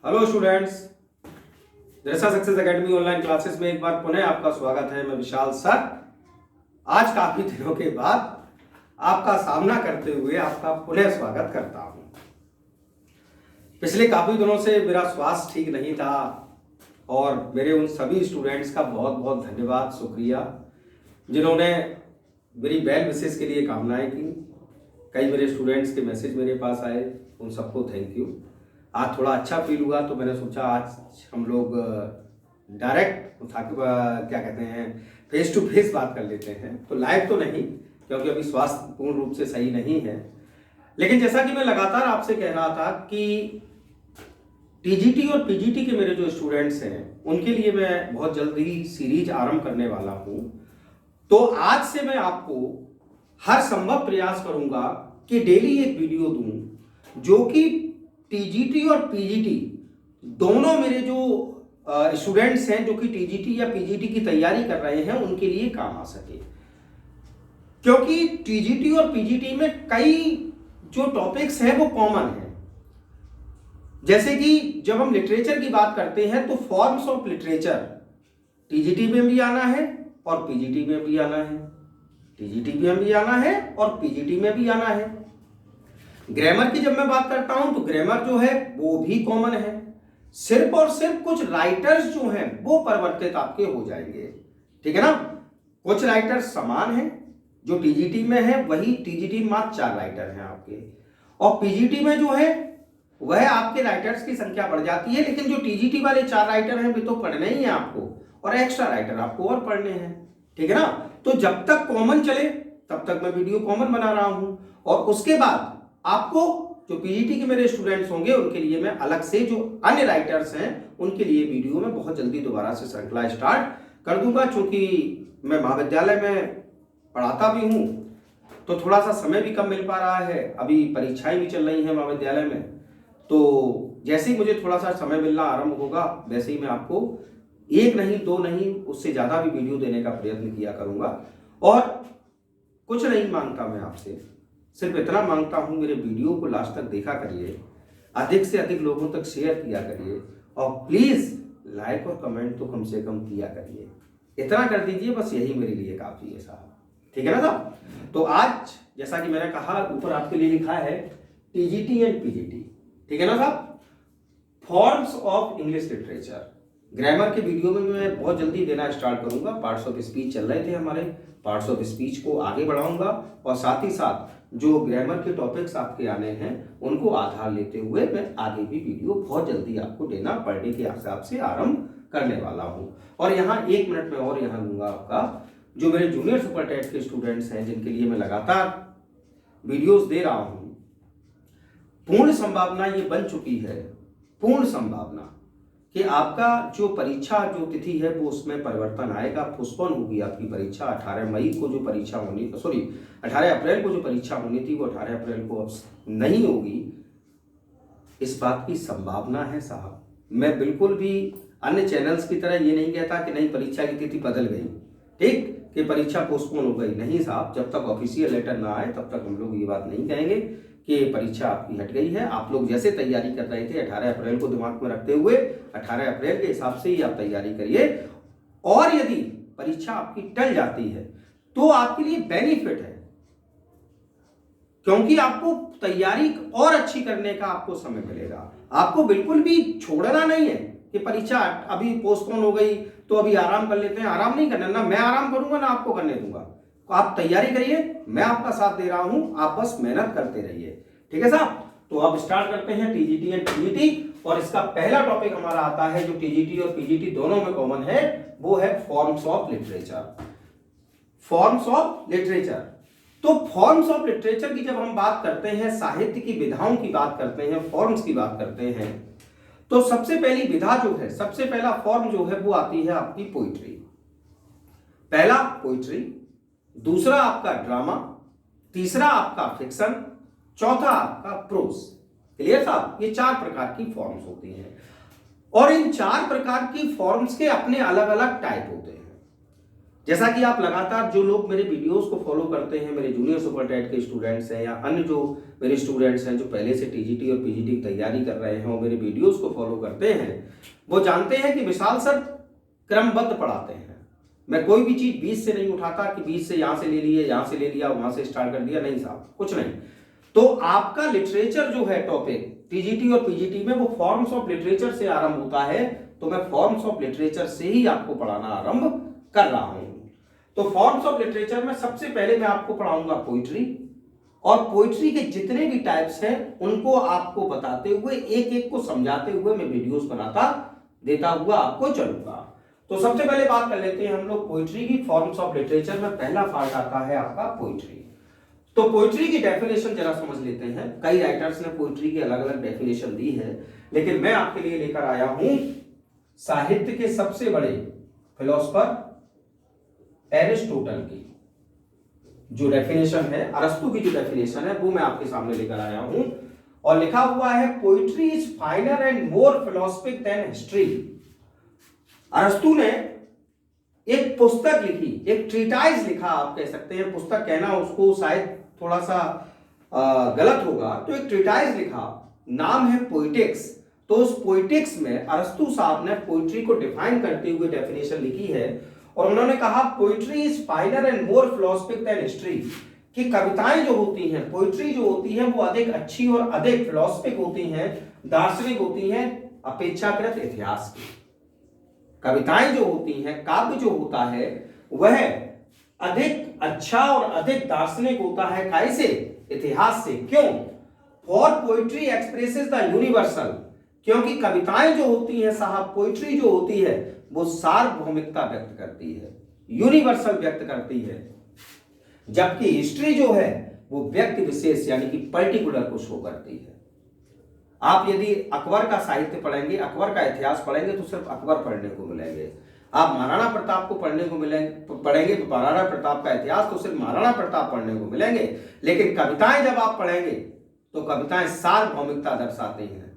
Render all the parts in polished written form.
Hello students, दरअसल success academy online classes में एक बार पुनः आपका स्वागत है। मैं विशाल सर आज काफी दिनों के बाद आपका सामना करते हुए आपका पुनः स्वागत करता हूं। पिछले काफी दिनों से मेरा स्वास्थ्य ठीक नहीं था और मेरे उन सभी स्टूडेंट्स का बहुत बहुत धन्यवाद, शुक्रिया जिन्होंने मेरी वेल विशेस के लिए कामनाएं की। कई मेरे स्टूडेंट्स के मैसेज मेरे पास आए, उन सबको थैंक यू। आज थोड़ा अच्छा फील हुआ तो मैंने सोचा आज हम लोग डायरेक्ट क्या कहते हैं फेस टू फेस बात कर लेते हैं। तो लाइव तो नहीं, क्योंकि अभी स्वास्थ्य पूर्ण रूप से सही नहीं है। लेकिन जैसा कि मैं लगातार आपसे कह रहा था कि टीजीटी और पीजीटी के मेरे जो स्टूडेंट्स हैं उनके लिए मैं बहुत जल्दी सीरीज आरंभ करने वाला हूं। तो आज से मैं आपको हर संभव प्रयास करूंगा कि डेली एक वीडियो दूं जो कि टीजीटी और पीजीटी दोनों मेरे जो स्टूडेंट्स हैं जो कि टीजीटी या पीजीटी की तैयारी कर रहे हैं उनके लिए काम आ सके। क्योंकि टीजीटी और पीजीटी में कई जो टॉपिक्स हैं वो कॉमन हैं। जैसे कि जब हम लिटरेचर की बात करते हैं तो फॉर्म्स ऑफ लिटरेचर टीजीटी में भी आना है और पीजीटी में भी आना है, टीजीटी में भी आना है और पीजीटी में भी आना है। ग्रामर की जब मैं बात करता हूं तो ग्रामर जो है वो भी कॉमन है। सिर्फ और सिर्फ कुछ राइटर्स जो हैं वो परिवर्तित आपके हो जाएंगे, ठीक है ना। कुछ राइटर्स समान हैं, जो टीजीटी में है वही टीजीटी में मात्र 4 राइटर हैं आपके, और पीजीटी में जो है वह आपके राइटर्स की संख्या बढ़ जाती है। लेकिन जो टीजीटी वाले 4 राइटर हैं वे तो पढ़ने ही है आपको, और एक्स्ट्रा राइटर आपको और पढ़ने हैं, ठीक है ना। तो जब तक कॉमन चले तब तक मैं वीडियो कॉमन बना रहा हूं, और उसके बाद आपको जो पीजीटी के मेरे स्टूडेंट्स होंगे उनके लिए मैं अलग से जो अन्य राइटर्स हैं उनके लिए वीडियो में बहुत जल्दी दोबारा से श्रृंखला स्टार्ट कर दूंगा। चूंकि मैं महाविद्यालय में पढ़ाता भी हूं तो थोड़ा सा समय भी कम मिल पा रहा है, अभी परीक्षाएं भी चल रही हैं महाविद्यालय में। तो जैसे ही मुझे थोड़ा सा समय मिलना आरंभ होगा वैसे ही मैं आपको 1 नहीं 2 नहीं उससे ज्यादा भी वीडियो देने का प्रयत्न किया करूंगा। और कुछ नहीं मांगता मैं आपसे, सिर्फ इतना मांगता हूं मेरे वीडियो को लास्ट तक देखा करिए, अधिक से अधिक लोगों तक शेयर किया करिए, और प्लीज लाइक और कमेंट तो कम से कम किया करिए। इतना कर दीजिए, बस यही मेरे लिए काफी है साहब, ठीक है ना साहब। तो आज जैसा कि मैंने कहा ऊपर आपके लिए लिखा है टीजीटी एंड पीजीटी, ठीक है ना साहब। Forms of English literature grammar के वीडियो में मैं बहुत जल्दी देना स्टार्ट करूंगा। पार्ट्स ऑफ स्पीच चल रहे थे हमारे, पार्ट्स ऑफ स्पीच को आगे बढ़ाऊंगा, और साथ ही साथ जो ग्रामर के टॉपिक्स आपके आने हैं उनको आधार लेते हुए मैं आगे भी वीडियो बहुत जल्दी आपको देना पर डे के हिसाब से आरंभ करने वाला हूं। और यहाँ 1 मिनट में और यहाँ लूंगा आपका, जो मेरे जूनियर सुपर टेट के स्टूडेंट्स हैं जिनके लिए मैं लगातार वीडियोस दे रहा हूं, पूर्ण संभावना ये बन चुकी है, पूर्ण संभावना कि आपका जो परीक्षा जो तिथि है वो उसमें परिवर्तन आएगा, पोस्टपोन होगी आपकी परीक्षा। 18 मई को जो परीक्षा होनी, 18 अप्रैल को जो परीक्षा होनी थी वो 18 अप्रैल को अब नहीं होगी, इस बात की संभावना है साहब। मैं बिल्कुल भी अन्य चैनल्स की तरह ये नहीं कहता कि नहीं परीक्षा की तिथि बदल गई, ठीक कि परीक्षा पोस्टपोन हो गई, नहीं साहब। जब तक ऑफिशियल लेटर ना आए तब तक हम लोग ये बात नहीं कहेंगे कि परीक्षा आपकी हट गई है। आप लोग जैसे तैयारी कर रहे थे 18 अप्रैल को दिमाग में रखते हुए 18 अप्रैल के हिसाब से ही आप तैयारी करिए। और यदि परीक्षा आपकी टल जाती है तो आपके लिए बेनिफिट है, क्योंकि आपको तैयारी और अच्छी करने का आपको समय मिलेगा। आपको बिल्कुल भी छोड़ना नहीं है कि परीक्षा अभी पोस्टपोन हो गई तो अभी आराम कर लेते हैं। आराम नहीं करना, ना मैं आराम करूंगा ना आपको करने दूंगा। तो आप तैयारी करिए, मैं आपका साथ दे रहा हूं, आप बस मेहनत करते रहिए, ठीक है साहब। तो अब स्टार्ट करते हैं टीजीटी एंड पीजीटी, और इसका पहला टॉपिक हमारा आता है जो टीजीटी और पीजीटी दोनों में कॉमन है, वो है forms of literature. Forms of literature, तो फॉर्म्स ऑफ लिटरेचर की जब हम बात करते हैं, साहित्य की विधाओं की बात करते हैं, फॉर्म्स की बात करते हैं, तो सबसे पहली विधा जो है, सबसे पहला फॉर्म जो है वो आती है आपकी पोइट्री। पहला पोइट्री, दूसरा आपका ड्रामा, तीसरा आपका फिक्शन, चौथा आपका प्रोज। क्लियर साहब, ये 4 प्रकार की फॉर्म्स होती हैं, और इन 4 प्रकार की फॉर्म्स के अपने अलग अलग टाइप होते हैं। जैसा कि आप लगातार जो लोग मेरे वीडियोस को फॉलो करते हैं, मेरे जूनियर सुपर टेट के स्टूडेंट्स हैं या अन्य जो मेरे स्टूडेंट्स हैं जो पहले से टीजीटी और पीजीटी की तैयारी कर रहे हैं और मेरे वीडियोस को फॉलो करते हैं, वो जानते हैं कि विशाल सर क्रमबद्ध पढ़ाते हैं। मैं कोई भी चीज बीच से नहीं उठाता कि बीच से यहां से ले लिए, यहां से ले लिया, वहां से स्टार्ट कर दिया, नहीं साहब, कुछ नहीं। तो आपका लिटरेचर जो है टॉपिक टीजीटी और पीजीटी में, वो फॉर्म्स ऑफ लिटरेचर से आरंभ होता है। तो मैं फॉर्म्स ऑफ लिटरेचर से ही आपको पढ़ाना आरंभ कर रहा हूं। तो फॉर्म्स ऑफ लिटरेचर में सबसे पहले मैं आपको पढ़ाऊंगा पोइट्री, और पोइट्री के जितने भी टाइप्स हैं उनको आपको बताते हुए, एक एक को समझाते हुए मैं वीडियोस बनाता देता हुआ आपको चलूंगा। तो सबसे पहले बात कर लेते हैं हम लोग पोइट्री की। फॉर्म्स ऑफ लिटरेचर में पहला पार्ट आता है आपका पोइट्री। तो पोइट्री की डेफिनेशन जरा समझ लेते हैं। कई राइटर्स ने पोइट्री की अलग अलग डेफिनेशन दी है, लेकिन मैं आपके लिए लेकर आया हूं साहित्य के सबसे बड़े फिलोसफर एरिस्टोटल की जो डेफिनेशन है, अरस्तु की जो डेफिनेशन है, वो मैं आपके सामने लेकर आया हूं। और लिखा हुआ है, poetry is finer and more philosophic than history. अरस्तु ने एक पुस्तक लिखी, एक ट्रीटाइज लिखा, आप कह सकते हैं, पुस्तक कहना उसको शायद थोड़ा सा गलत होगा, तो एक ट्रीटाइज लिखा, नाम है पोइटिक्स। तो उस पोइटिक्स में अरस्तु साहब ने पोइट्री को डिफाइन करते हुए डेफिनेशन लिखी है, और उन्होंने कहा poetry is finer and more philosophic than history, कि कविताएं जो होती हैं, पोइट्री जो होती है, वो अधिक अच्छी और अधिक फिलोसफिक होती हैं, दार्शनिक होती हैं अपेक्षाकृत इतिहास की। कविताएं जो होती हैं, काव्य जो होता है, वह अधिक अच्छा और अधिक दार्शनिक होता है, कैसे? इतिहास से। क्यों? For poetry expresses the universal, क्योंकि कविताएं जो होती हैं साहब, पोइट्री जो होती है, वो सार्वभौमिकता व्यक्त करती है, यूनिवर्सल व्यक्त करती है, जबकि हिस्ट्री जो है वो व्यक्ति विशेष यानी कि पर्टिकुलर को शो करती है। आप यदि अकबर का साहित्य पढ़ेंगे, अकबर का इतिहास पढ़ेंगे, तो सिर्फ अकबर पढ़ने को मिलेंगे। आप महाराणा प्रताप को पढ़ेंगे तो महाराणा प्रताप का इतिहास तो सिर्फ महाराणा प्रताप पढ़ने को मिलेंगे। लेकिन कविताएं जब आप पढ़ेंगे तो कविताएं सार्वभौमिकता दर्शाती हैं।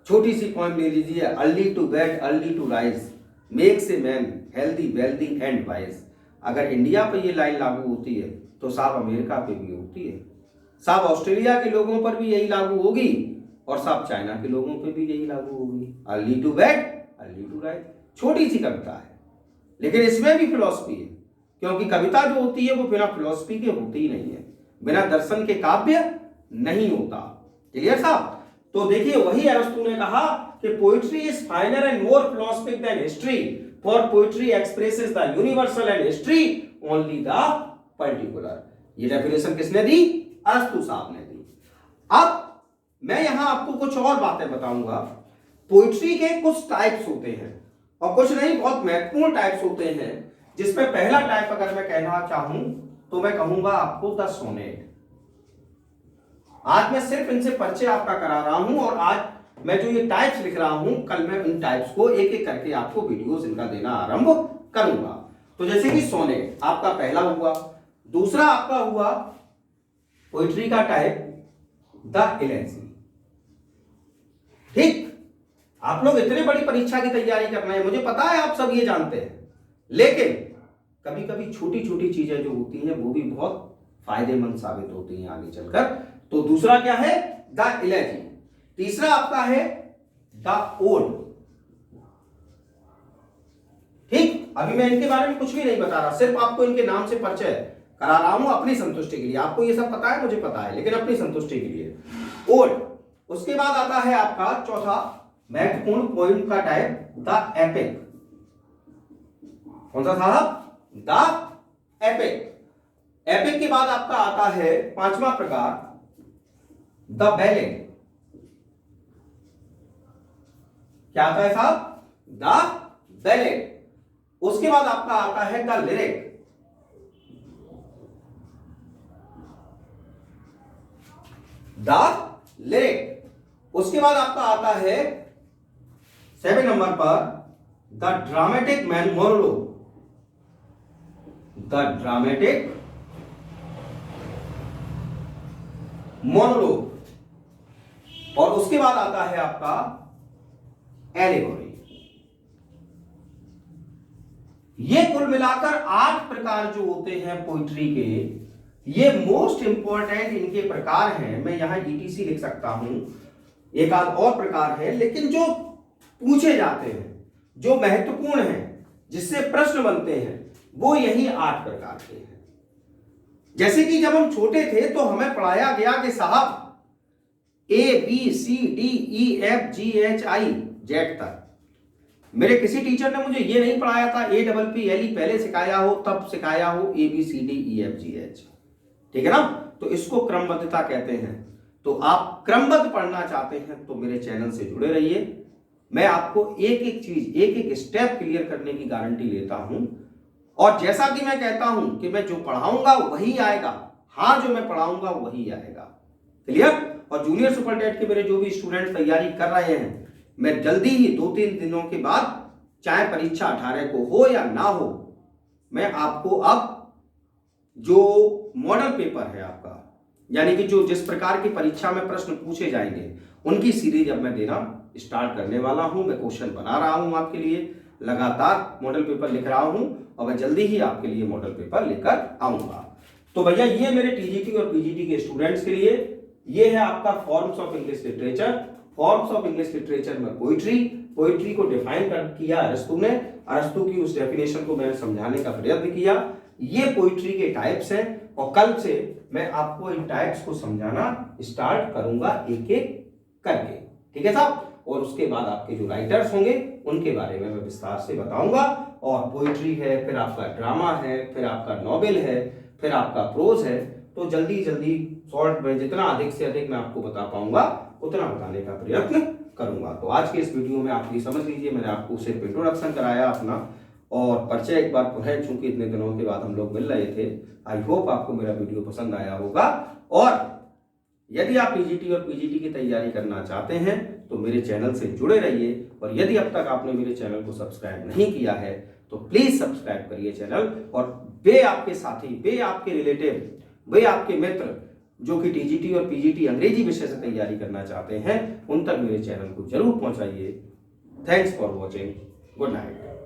छोटी सी पॉइंट ले लीजिए, early to bed early to rise makes a man healthy wealthy and wise. अगर इंडिया पे ये लाइन लागू होती है तो साहब अमेरिका पे भी होती है, साहब ऑस्ट्रेलिया के लोगों पर भी यही लागू होगी, और साहब चाइना के लोगों पे भी यही लागू होगी। Early to bed early to rise, छोटी सी कविता है, लेकिन इसमें भी फिलॉसफी है, क्योंकि कविता जो होती है वो बिना फिलॉसफी के होती ही नहीं है, बिना दर्शन के काव्य नहीं होता। क्लियर साहब? तो देखिए, वही अरस्तु ने कहा कि poetry is finer and more philosophic than history, for poetry expresses the universal and history only the particular. ये डेफिनेशन किसने दी? अरस्तु साहब ने दी। अब मैं यहां आपको कुछ और बातें बताऊंगा। पोइट्री के कुछ टाइप्स होते हैं, और कुछ नहीं, बहुत महत्वपूर्ण टाइप्स होते हैं, जिसमें पहला टाइप अगर मैं कहना चाहूं तो मैं कहूंगा आपको द सोनेट। आज मैं सिर्फ इनसे परिचय आपका करा रहा हूं, और आज मैं जो ये टाइप्स लिख रहा हूं, कल मैं इन टाइप्स को एक एक करके आपको वीडियोस इनका देना आरंभ करूंगा। तो जैसे कि सोनेट आपका पहला हुआ। दूसरा आपका हुआ पोइट्री का टाइप द इलेजी। ठीक, आप लोग इतने बड़ी परीक्षा की तैयारी कर रहे हैं, मुझे पता है आप सब ये जानते हैं, लेकिन कभी कभी छोटी छोटी चीजें जो होती हैं वो भी बहुत फायदेमंद साबित होती हैं आगे चलकर। तो दूसरा क्या है? द इलेजी। तीसरा आपका है द ओड। ठीक, अभी मैं इनके बारे में कुछ भी नहीं बता रहा, सिर्फ आपको इनके नाम से परिचय करा रहा हूं अपनी संतुष्टि के लिए। आपको ये सब पता है, मुझे पता है, लेकिन अपनी संतुष्टि के लिए ओड। उसके बाद आता है आपका चौथा महत्वपूर्ण पॉइंट का टाइप द एपिक। कौन सा साहब? The epic. एपिक के बाद आपका आता है पांचवा प्रकार द बैलेड। क्या आता है साहब? The ballad. उसके बाद आपका आता है द लिरिक। The lyric. उसके बाद आपका आता है 7 नंबर पर the dramatic man monologue. The dramatic monologue. और उसके बाद आता है आपका एलेगोरी। ये कुल मिलाकर 8 प्रकार जो होते हैं पोइट्री के, ये मोस्ट इंपॉर्टेंट इनके प्रकार हैं। मैं यहां ETC लिख सकता हूं, एक आध और प्रकार है, लेकिन जो पूछे जाते हैं, जो महत्वपूर्ण हैं, जिससे प्रश्न बनते हैं, वो यही 8 प्रकार के हैं। जैसे कि जब हम छोटे थे तो हमें पढ़ाया गया कि साहब ABCDEFGHI जेड तक। मेरे किसी टीचर ने मुझे ये नहीं पढ़ाया था APPLE पहले सिखाया हो, तब सिखाया हो ABCDEFGH, ठीक है ना। तो इसको क्रमबद्धता कहते हैं। तो आप क्रमबद्ध पढ़ना चाहते हैं तो मेरे चैनल से जुड़े रहिए। मैं आपको एक एक चीज, एक एक स्टेप क्लियर करने की गारंटी लेता हूं। और जैसा कि मैं कहता हूं कि मैं जो पढ़ाऊंगा वही आएगा, हां जो मैं पढ़ाऊंगा वही आएगा। क्लियर। और जूनियर सुपरटेट के मेरे जो भी स्टूडेंट तैयारी कर रहे हैं, मैं जल्दी ही 2-3 दिनों के बाद, चाहे परीक्षा 18 को हो या ना हो, मैं आपको अब जो मॉडल पेपर है आपका, यानी कि जो जिस प्रकार की परीक्षा में प्रश्न पूछे जाएंगे, उनकी सीरीज अब मैं देना स्टार्ट करने वाला हूं। मैं क्वेश्चन बना रहा हूं आपके लिए, लगातार मॉडल पेपर लिख रहा हूं और मैं जल्दी ही आपके लिए मॉडल पेपर लेकर आऊंगा। तो भैया ये मेरे TGT और PGT के स्टूडेंट्स के लिए ये है आपका forms of English literature. Forms of English literature में पोइट्री को डिफाइन किया अरस्तू ने। अरस्तू की उस डेफिनेशन को मैंने समझाने का प्रयत्न किया। ये पोइट्री के टाइप्स हैं और कल से मैं आपको इन टाइप्स को समझाना स्टार्ट करूंगा एक एक करके, ठीक है साहब। और उसके बाद आपके जो राइटर्स होंगे उनके बारे में मैं विस्तार से बताऊंगा। और पोइट्री है, फिर आपका ड्रामा है, फिर आपका नॉवेल है, फिर आपका प्रोज है। तो जल्दी जल्दी शॉर्ट में जितना अधिक से अधिक मैं आपको बता पाऊंगा उतना बताने का प्रयत्न करूंगा। तो आज के इस वीडियो में आप ये समझ लीजिए, मैंने आपको सिर्फ इंट्रोडक्शन कराया अपना और परिचय एक बार पुनः, चूंकि इतने दिनों के बाद हम लोग मिल रहे थे। आई होप आपको मेरा वीडियो पसंद आया होगा। और यदि आप TGT और PGT की तैयारी करना चाहते हैं तो मेरे चैनल से जुड़े रहिए। और यदि अब तक आपने मेरे चैनल को सब्सक्राइब नहीं किया है तो प्लीज सब्सक्राइब करिए चैनल। और वे आपके साथी, वे आपके रिलेटिव, वे आपके मित्र जो कि TGT और PGT अंग्रेजी विषय से तैयारी करना चाहते हैं, उन तक मेरे चैनल को जरूर पहुंचाइए। Thanks for watching. Good night.